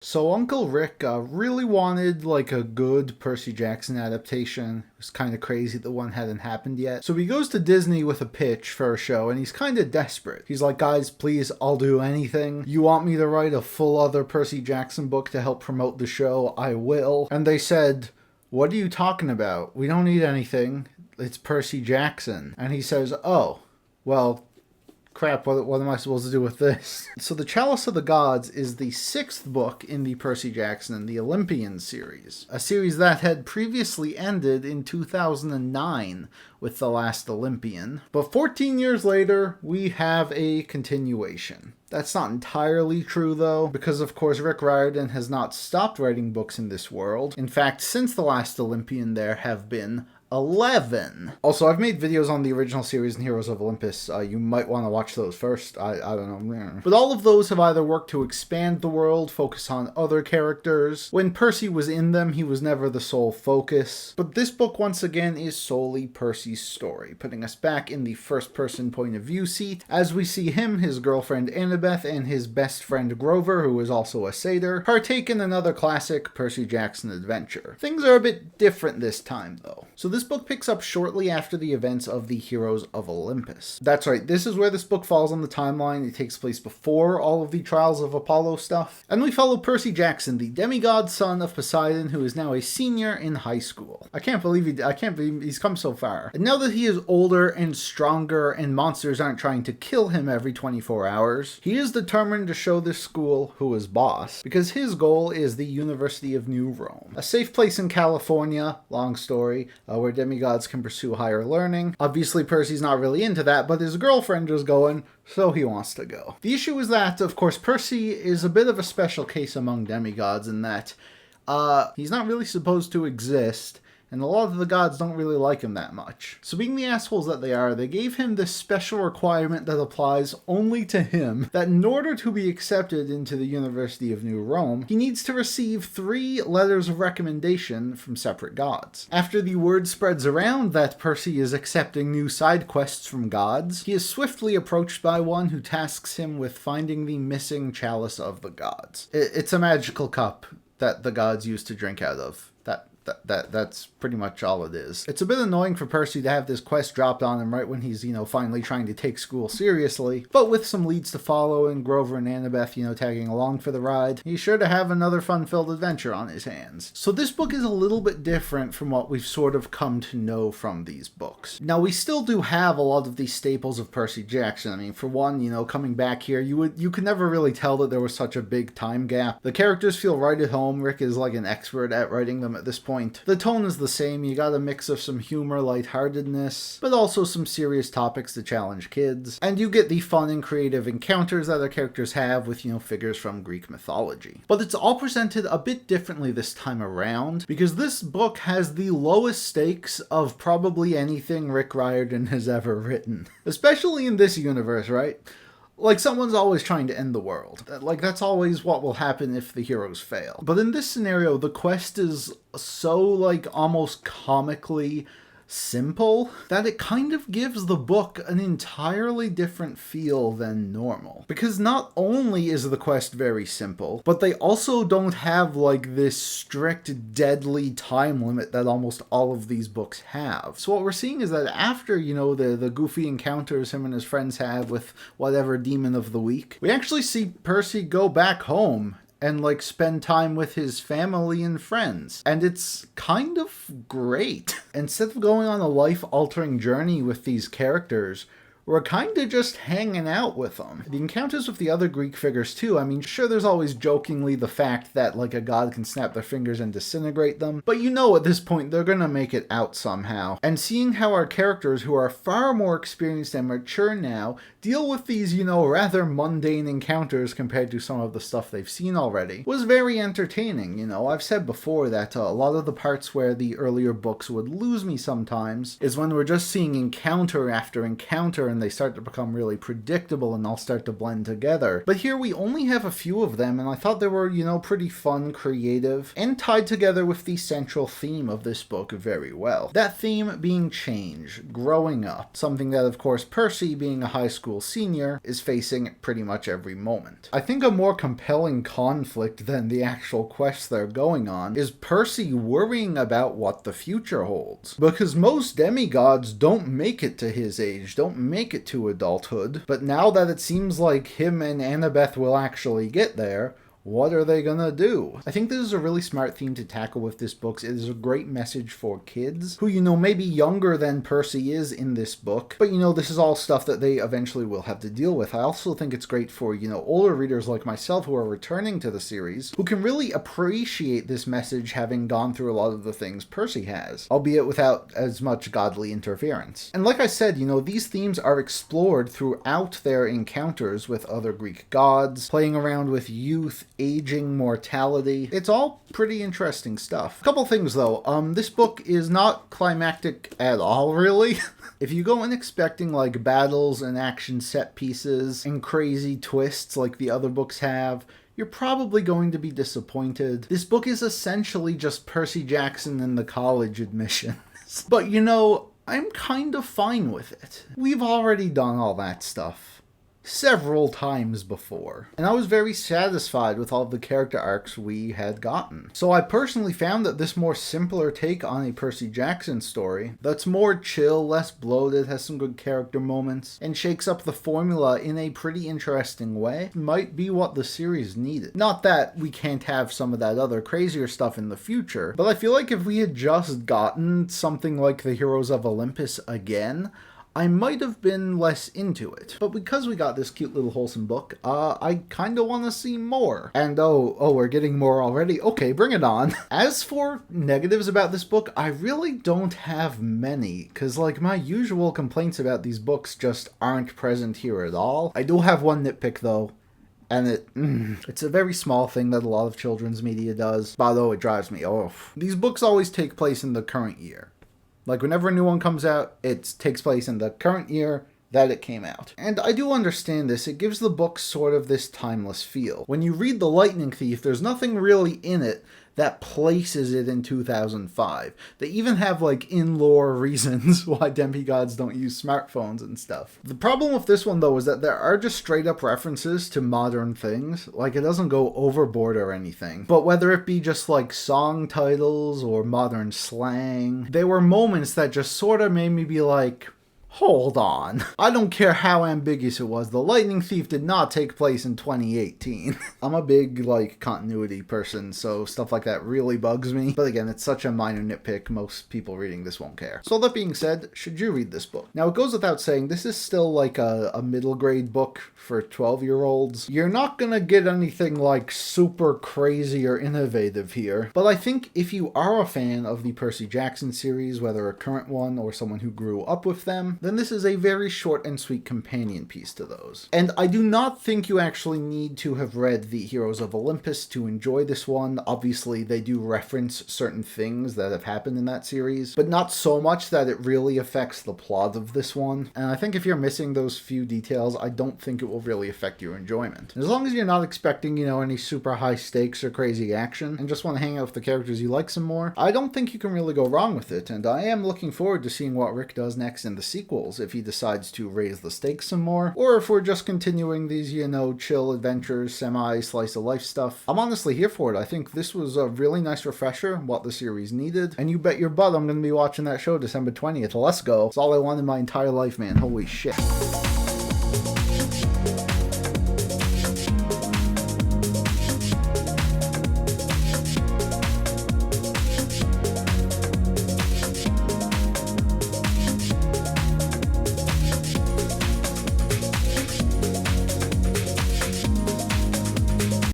So Uncle Rick really wanted like a good Percy Jackson adaptation. It was kind of crazy that one hadn't happened yet. So he goes to Disney with a pitch for a show and he's kind of desperate. He's like, guys, please, I'll do anything. You want me to write a full other Percy Jackson book to help promote the show? I will. And they said, what are you talking about? We don't need anything. It's Percy Jackson. And he says, oh, well, crap, what am I supposed to do with this? So the Chalice of the Gods is the 6th book in the Percy Jackson and the Olympian series, a series that had previously ended in 2009 with The Last Olympian. But 14 years later, we have a continuation. That's not entirely true, though, because of course Rick Riordan has not stopped writing books in this world. In fact, since The Last Olympian, there have been 11. Also, I've made videos on the original series and Heroes of Olympus. You might want to watch those first. I don't know. But all of those have either worked to expand the world, focus on other characters. When Percy was in them, he was never the sole focus. But this book, once again, is solely Percy's story, putting us back in the first-person point of view seat as we see him, his girlfriend Annabeth, and his best friend Grover, who is also a satyr, partake in another classic Percy Jackson adventure. Things are a bit different this time, though. So this book picks up shortly after the events of the Heroes of Olympus. That's right, this is where this book falls on the timeline. It takes place before all of the Trials of Apollo stuff. And we follow Percy Jackson, the demigod son of Poseidon, who is now a senior in high school. I can't believe he's come so far. And now that he is older and stronger and monsters aren't trying to kill him every 24 hours, he is determined to show this school who is boss, because his goal is the University of New Rome, a safe place in California, long story, where demigods can pursue higher learning. Obviously, Percy's not really into that, but his girlfriend is going, so he wants to go. The issue is that, of course, Percy is a bit of a special case among demigods in that he's not really supposed to exist, and a lot of the gods don't really like him that much. So being the assholes that they are, they gave him this special requirement that applies only to him, that in order to be accepted into the University of New Rome, he needs to receive 3 letters of recommendation from separate gods. After the word spreads around that Percy is accepting new side quests from gods, he is swiftly approached by one who tasks him with finding the missing Chalice of the Gods. It's a magical cup that the gods used to drink out of. That's pretty much all it is. It's a bit annoying for Percy to have this quest dropped on him right when he's, finally trying to take school seriously, but with some leads to follow and Grover and Annabeth, tagging along for the ride, he's sure to have another fun-filled adventure on his hands. So this book is a little bit different from what we've sort of come to know from these books. Now, we still do have a lot of these staples of Percy Jackson. I mean, for one, coming back here, you could never really tell that there was such a big time gap. The characters feel right at home. Rick is like an expert at writing them at this point. The tone is the same. You got a mix of some humor, lightheartedness, but also some serious topics to challenge kids. And you get the fun and creative encounters that our characters have with, figures from Greek mythology. But it's all presented a bit differently this time around, because this book has the lowest stakes of probably anything Rick Riordan has ever written. Especially in this universe, right? Like, someone's always trying to end the world. Like, that's always what will happen if the heroes fail. But in this scenario, the quest is so, almost comically simple that it kind of gives the book an entirely different feel than normal. Because not only is the quest very simple, but they also don't have this strict deadly time limit that almost all of these books have. So what we're seeing is that after, the goofy encounters him and his friends have with whatever demon of the week, we actually see Percy go back home and spend time with his family and friends. And it's kind of great. Instead of going on a life-altering journey with these characters, we're kind of just hanging out with them. The encounters with the other Greek figures too, I mean, sure, there's always jokingly the fact that a god can snap their fingers and disintegrate them, but at this point they're gonna make it out somehow. And seeing how our characters, who are far more experienced and mature now, deal with these, rather mundane encounters compared to some of the stuff they've seen already, was very entertaining. I've said before that a lot of the parts where the earlier books would lose me sometimes is when we're just seeing encounter after encounter in when they start to become really predictable and all start to blend together. But here we only have a few of them, and I thought they were, pretty fun, creative, and tied together with the central theme of this book very well. That theme being change, growing up, something that, of course, Percy, being a high school senior, is facing pretty much every moment. I think a more compelling conflict than the actual quests that are going on is Percy worrying about what the future holds. Because most demigods don't make it to his age, don't make it to adulthood, but now that it seems like him and Annabeth will actually get there, what are they gonna do? I think this is a really smart theme to tackle with this book. It is a great message for kids who, maybe younger than Percy is in this book, but this is all stuff that they eventually will have to deal with. I also think it's great for, older readers like myself who are returning to the series, who can really appreciate this message having gone through a lot of the things Percy has, albeit without as much godly interference. And like I said, these themes are explored throughout their encounters with other Greek gods, playing around with youth, aging, mortality. It's all pretty interesting stuff. A couple things though. This book is not climactic at all, really. If you go in expecting like battles and action set pieces and crazy twists like the other books have, you're probably going to be disappointed. This book is essentially just Percy Jackson and the college admissions. But I'm kind of fine with it. We've already done all that stuff several times before, and I was very satisfied with all of the character arcs we had gotten. So I personally found that this more simpler take on a Percy Jackson story that's more chill, less bloated, has some good character moments, and shakes up the formula in a pretty interesting way might be what the series needed. Not that we can't have some of that other crazier stuff in the future, but I feel like if we had just gotten something like the Heroes of Olympus again, I might have been less into it. But because we got this cute little wholesome book, I kind of want to see more. And oh, we're getting more already? Okay, bring it on. As for negatives about this book, I really don't have many, because my usual complaints about these books just aren't present here at all. I do have one nitpick though. And it's a very small thing that a lot of children's media does, although it drives me off. These books always take place in the current year. Whenever a new one comes out, it takes place in the current year that it came out. And I do understand this. It gives the book sort of this timeless feel. When you read The Lightning Thief, there's nothing really in it that places it in 2005. They even have in-lore reasons why demigods don't use smartphones and stuff. The problem with this one though is that there are just straight up references to modern things. It doesn't go overboard or anything. But whether it be just song titles or modern slang, there were moments that just sort of made me be like, hold on. I don't care how ambiguous it was. The Lightning Thief did not take place in 2018. I'm a big, continuity person, so stuff like that really bugs me. But again, it's such a minor nitpick, most people reading this won't care. So that being said, should you read this book? Now, it goes without saying, this is still a middle grade book for 12-year-olds. You're not gonna get anything super crazy or innovative here. But I think if you are a fan of the Percy Jackson series, whether a current one or someone who grew up with them, then this is a very short and sweet companion piece to those. And I do not think you actually need to have read the Heroes of Olympus to enjoy this one. Obviously, they do reference certain things that have happened in that series, but not so much that it really affects the plot of this one. And I think if you're missing those few details, I don't think it will really affect your enjoyment. As long as you're not expecting, any super high stakes or crazy action, and just want to hang out with the characters you like some more, I don't think you can really go wrong with it, and I am looking forward to seeing what Rick does next in the sequel. If he decides to raise the stakes some more, or if we're just continuing these, chill adventures, semi-slice of life stuff. I'm honestly here for it. I think this was a really nice refresher, what the series needed, and you bet your butt I'm going to be watching that show December 20th. Let's go. It's all I wanted my entire life, man. Holy shit.